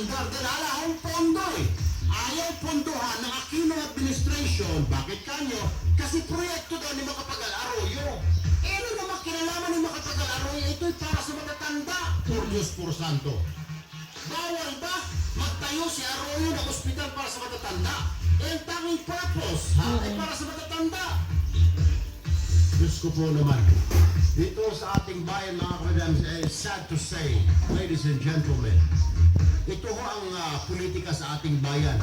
maandar dahil alahong pondo eh. Ayaw pondohan ng Aquino administration. Bakit kanyo? Kasi proyekto daw ni Macapagal Arroyo. Eh, ano naman kinalaman ni Macapagal Arroyo? Ito'y para sa matatanda. Por Diyos por Santo. Bawal ba magtayo si Arroyo ng ospital para sa matatanda? Eh, ang tanging purpose, ay para sa matatanda. Diyos ko po naman. Dito sa ating bayan, mga kapatid, sad to say, ladies and gentlemen, ito ho ang politika sa ating bayan.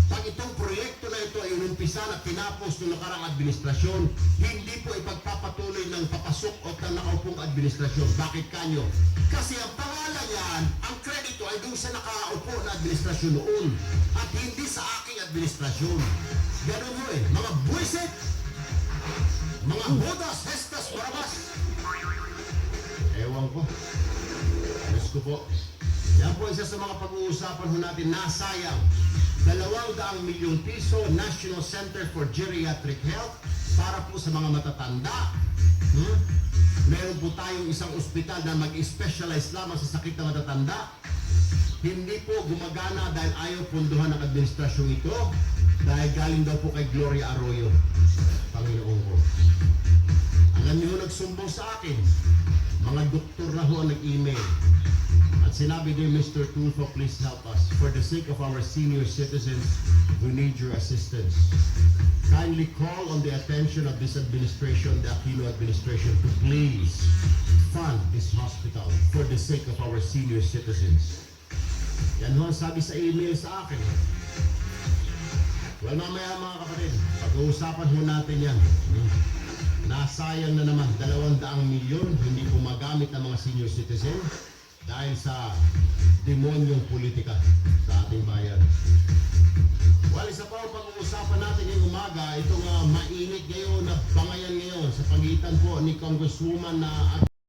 Pag itong proyekto na ito ay inumpisa at tinapos ng nakarang administrasyon, hindi po ipagpapatuloy ng papasok o ng nakaupong administrasyon. Bakit kanyo? Kasi ang pangalan yan, ang kredito ay doon sa nakaupo na administrasyon noon at hindi sa aking administrasyon. Ganun ho eh, mga buwisit, mga bodas, hestas, barabas. Ewan ko. Diyos ko po. Yan po isa sa mga pag-uusapan ho natin, nasayang 200 milyong piso National Center for Geriatric Health para po sa mga matatanda. Meron po tayong isang ospital na mag-specialize lamang sa sakit ng matatanda. Hindi po gumagana dahil ayaw punduhan ng administrasyon ito dahil galing daw po kay Gloria Arroyo. Panginoon ko. Alam niyo nagsumbong sa akin, mga doktor na ho ang nag-email. At sinabi din, Mr. Tulfo, please help us. For the sake of our senior citizens, we need your assistance. Kindly call on the attention of this administration, the Aquino administration, to please fund this hospital for the sake of our senior citizens. Yan ho ang sabi sa email sa akin. Well, mamaya mga kapatid, pag-uusapan ho natin yan. Nasayang na naman, 200 milyon, hindi po magamit ng mga senior citizen dahil sa demonyong politika sa ating bayan. Well, isa pa ang pag-uusapan natin ngayong umaga, itong mainit ngayon na bangayan ngayon sa pagitan po ni Congresswoman na